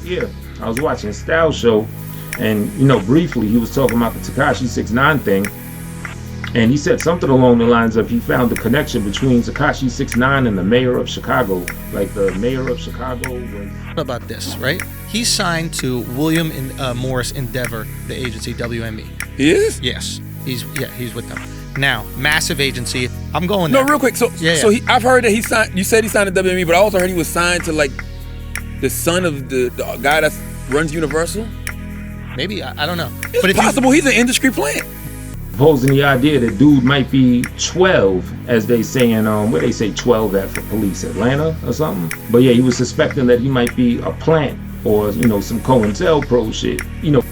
Yeah, I was watching Styles show, and you know, briefly he was talking about the Tekashi 6ix9ine thing, and he said something along the lines of he found the connection between Tekashi 6ix9ine and the mayor of Chicago. Like the mayor of Chicago was. About this, right? He's signed to William Morris Endeavor, the agency WME. He is? Yes, he's with them now. Massive agency. I'm going there. No, real quick. So I've heard that he signed. You said he signed to WME, but I also heard he was signed to like the son of the guy that runs Universal. Maybe I don't know. It's but possible he's an industry plant. Posing the idea that dude might be 12, as they say in where they say 12 at for police, Atlanta or something. But yeah, he was suspecting that he might be a plant or you know some COINTELPRO shit. You know,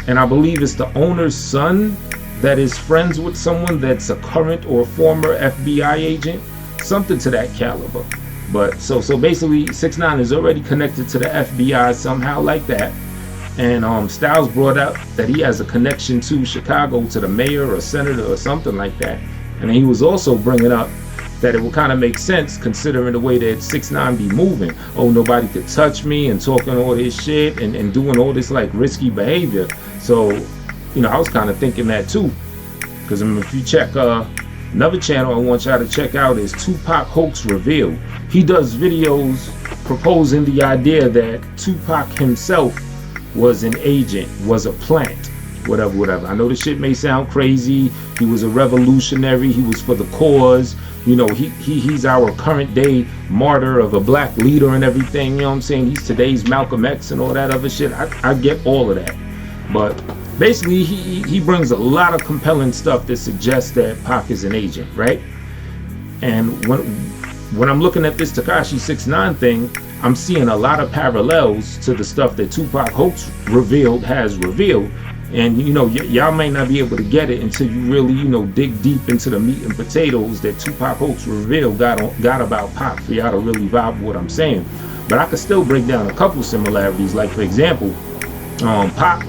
and I believe it's the owner's son that is friends with someone that's a current or former FBI agent, something to that caliber. But so basically 6ix9ine is already connected to the FBI somehow like that. And Styles brought up that he has a connection to Chicago, to the mayor or senator or something like that. And he was also bringing up that it would kind of make sense considering the way that 6ix9ine be moving. Oh, nobody could touch me, and talking all this shit and doing all this like risky behavior. So, you know, I was kind of thinking that too. Because I mean, if you check another channel I want y'all to check out is Tupac Hoax Revealed. He does videos proposing the idea that Tupac himself was an agent, was a plant, whatever. I know this shit may sound crazy. He was a revolutionary. He was for the cause. You know, he's our current day martyr of a black leader and everything. You know what I'm saying? He's today's Malcolm X and all that other shit. I get all of that. But basically, he brings a lot of compelling stuff that suggests that Pac is an agent, right? And when I'm looking at this Tekashi 6ix9ine thing, I'm seeing a lot of parallels to the stuff that Tupac Hoax Revealed has revealed. And you know, y'all may not be able to get it until you really, you know, dig deep into the meat and potatoes that Tupac Hoax Revealed got about Pac for y'all to really vibe with what I'm saying. But I could still break down a couple similarities. Like for example, Pac,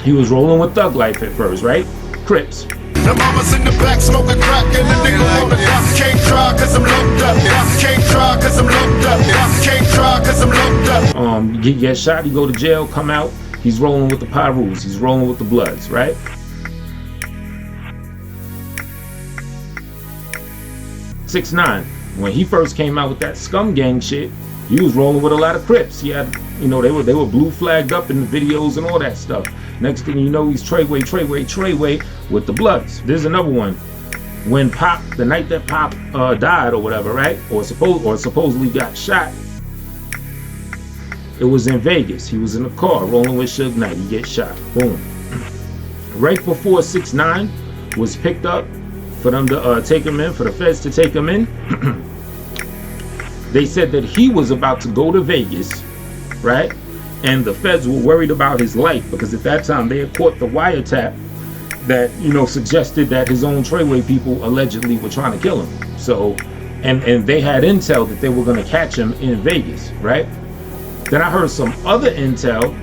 he was rolling with Thug Life at first, right? Crips. The mama's in the back smoking crack and the nigga on the top. Can't try cause I'm locked up. Can't try cause I'm locked up. Can't try cause I'm locked up. You get shot, you go to jail, come out, he's rolling with the Pyrus, he's rolling with the Bloods, right? 6ix9ine, when he first came out with that Scum Gang shit, he was rolling with a lot of Crips. He had, you know, they were blue flagged up in the videos and all that stuff. Next thing you know, he's Treyway with the Bloods. There's another one. When Pop, the night that Pop died or whatever, right? Or supposedly got shot, it was in Vegas. He was in a car rolling with Suge Knight. He gets shot. Boom. Right before 6ix9ine was picked up for them to take him in, for the feds to take him in, they said that he was about to go to Vegas, right? And the feds were worried about his life because at that time they had caught the wiretap that, you know, suggested that his own Treyway people allegedly were trying to kill him. So, and they had intel that they were going to catch him in Vegas, right? Then I heard some other intel.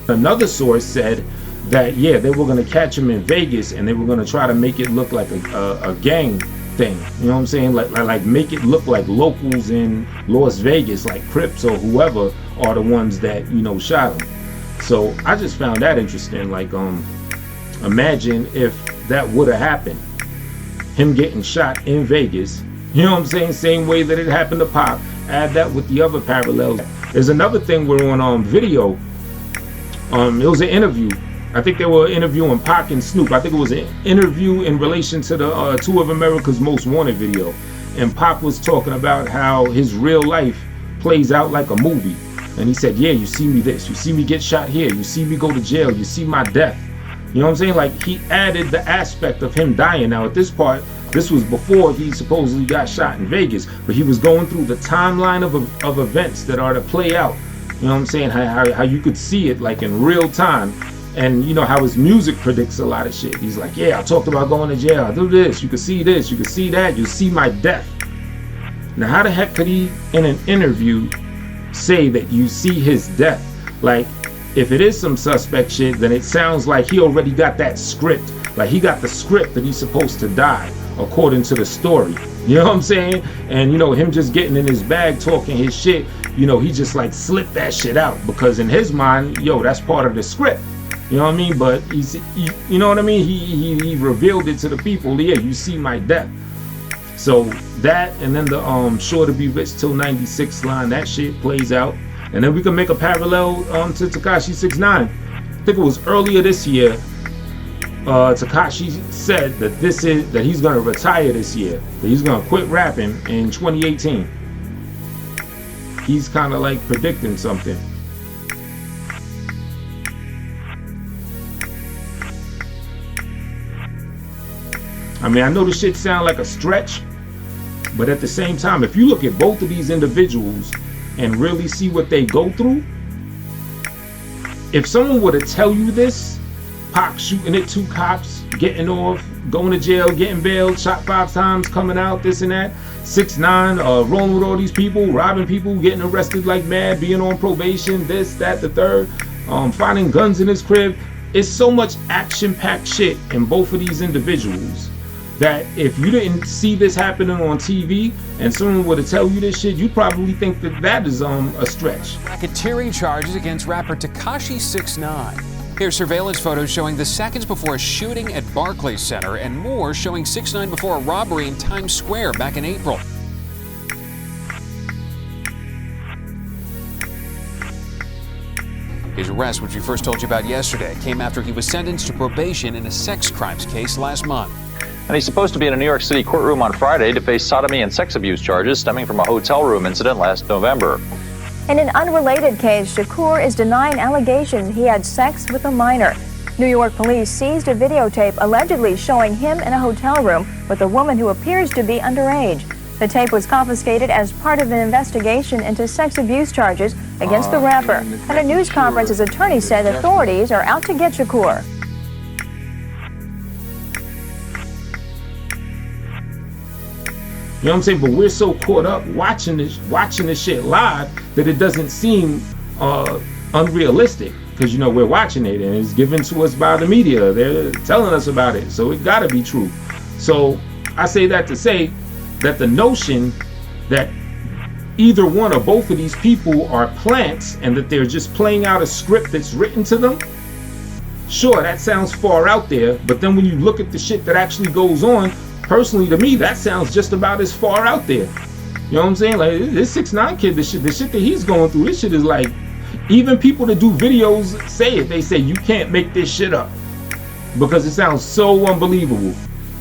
Another source said that, yeah, they were going to catch him in Vegas and they were going to try to make it look like a gang thing. You know what I'm saying? Like make it look like locals in Las Vegas, like Crips or whoever, are the ones that, you know, shot him. So I just found that interesting. Like, imagine if that would have happened. Him getting shot in Vegas. You know what I'm saying? Same way that it happened to Pop. Add that with the other parallels. There's another thing we're on video. It was an interview. I think they were interviewing Pac and Snoop. I think it was an interview in relation to the Two of America's Most Wanted video. And Pac was talking about how his real life plays out like a movie. And he said, yeah, you see me this, you see me get shot here, you see me go to jail, you see my death. You know what I'm saying? Like, he added the aspect of him dying. Now at this part, this was before he supposedly got shot in Vegas, but he was going through the timeline of events that are to play out. You know what I'm saying? How you could see it like in real time. And you know how his music predicts a lot of shit. He's like, yeah, I talked about going to jail, I do this, you can see this, you can see that, you see my death. Now how the heck could he in an interview say that you see his death? Like, if it is some suspect shit, then it sounds like he already got that script. Like, he got the script that he's supposed to die according to the story. You know what I'm saying? And you know, him just getting in his bag talking his shit, you know, he just like slipped that shit out because in his mind, yo, that's part of the script. You know what I mean? But you know what I mean? He revealed it to the people. Yeah, you see my death. So that, and then the sure to be rich till 96 line, that shit plays out. And then we can make a parallel to Tekashi 6ix9ine. I think it was earlier this year. Tekashi said that he's gonna retire this year. That he's gonna quit rapping in 2018. He's kind of like predicting something. I mean, I know this shit sound like a stretch, but at the same time, if you look at both of these individuals and really see what they go through, if someone were to tell you this, Pac shooting at 2 cops, getting off, going to jail, getting bailed, shot 5 times, coming out, this and that, 6ix9ine, rolling with all these people, robbing people, getting arrested like mad, being on probation, this, that, the third, finding guns in his crib. It's so much action-packed shit in both of these individuals that if you didn't see this happening on TV and someone were to tell you this shit, you'd probably think that is a stretch. Racketeering charges against rapper Tekashi 6ix9ine. Here's surveillance photos showing the seconds before a shooting at Barclays Center and more showing 6ix9ine before a robbery in Times Square back in April. His arrest, which we first told you about yesterday, came after he was sentenced to probation in a sex crimes case last month. And he's supposed to be in a New York City courtroom on Friday to face sodomy and sex abuse charges stemming from a hotel room incident last November. In an unrelated case, Shakur is denying allegations he had sex with a minor. New York police seized a videotape allegedly showing him in a hotel room with a woman who appears to be underage. The tape was confiscated as part of an investigation into sex abuse charges against the rapper. At a news conference, his attorney said authorities are out to get Shakur. You know what I'm saying? But we're so caught up watching this shit live that it doesn't seem unrealistic. Because, you know, we're watching it and it's given to us by the media. They're telling us about it. So it gotta be true. So I say that to say that the notion that either one or both of these people are plants and that they're just playing out a script that's written to them, sure, that sounds far out there. But then when you look at the shit that actually goes on, personally, to me, that sounds just about as far out there. You know what I'm saying? Like, this 6ix9ine kid, the shit that he's going through, this shit is like, even people that do videos say it. They say, you can't make this shit up. Because it sounds so unbelievable.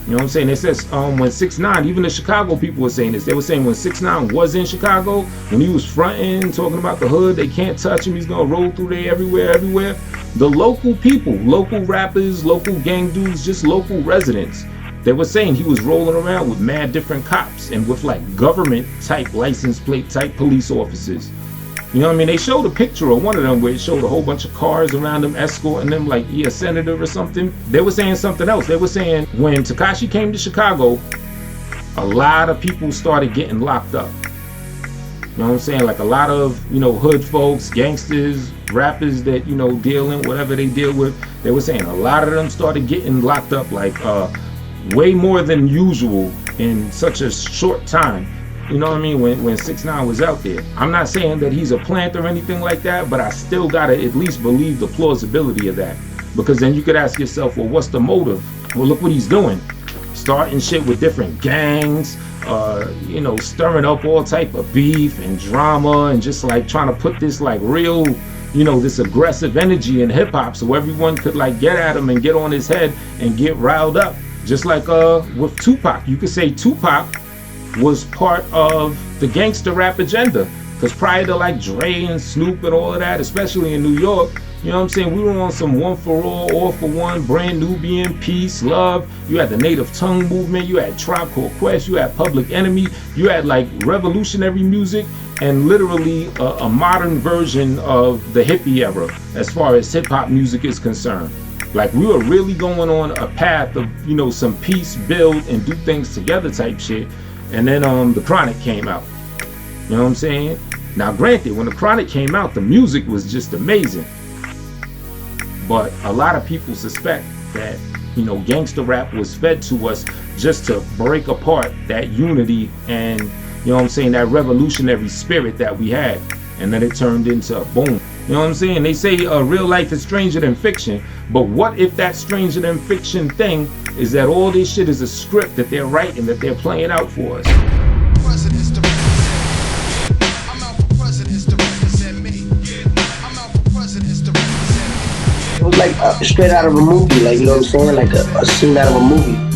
You know what I'm saying? It says, when 6ix9ine, even the Chicago people were saying this. They were saying when 6ix9ine was in Chicago, when he was fronting, talking about the hood, they can't touch him, he's gonna roll through there everywhere. The local people, local rappers, local gang dudes, just local residents, they were saying he was rolling around with mad different cops and with like government type license plate type police officers. You know what I mean? They showed a picture of one of them where it showed a whole bunch of cars around him escorting them like he a senator or something. They were saying something else. They were saying when Tekashi came to Chicago, a lot of people started getting locked up. You know what I'm saying? Like a lot of, you know, hood folks, gangsters, rappers that, you know, deal in whatever they deal with. They were saying a lot of them started getting locked up like way more than usual in such a short time. You know what I mean? When 6ix9ine was out there. I'm not saying that he's a plant or anything like that, but I still gotta at least believe the plausibility of that. Because then you could ask yourself, well, what's the motive? Well, look what he's doing. Starting shit with different gangs, you know, stirring up all type of beef and drama and just like trying to put this like real, you know, this aggressive energy in hip hop so everyone could like get at him and get on his head and get riled up. Just like with Tupac. You could say Tupac was part of the gangster rap agenda. Because prior to like Dre and Snoop and all of that, especially in New York, you know what I'm saying, we were on some one for all for one, brand Nubian, peace, love. You had the Native Tongue movement, you had Tribe Called Quest, you had Public Enemy, you had like revolutionary music and literally a modern version of the hippie era as far as hip hop music is concerned. Like we were really going on a path of, you know, some peace, build, and do things together type shit. And then the Chronic came out. You know what I'm saying? Now granted, when the Chronic came out, the music was just amazing. But a lot of people suspect that, you know, gangster rap was fed to us just to break apart that unity and, you know what I'm saying, that revolutionary spirit that we had. and then it turned into boom. You know what I'm saying? They say real life is stranger than fiction, but what if that stranger than fiction thing is that all this shit is a script that they're writing, that they're playing out for us? Presidents to represent. I'm out for presidents to represent me. I'm out for presidents to represent me. It was like straight out of a movie, like, you know what I'm saying? Like a scene out of a movie.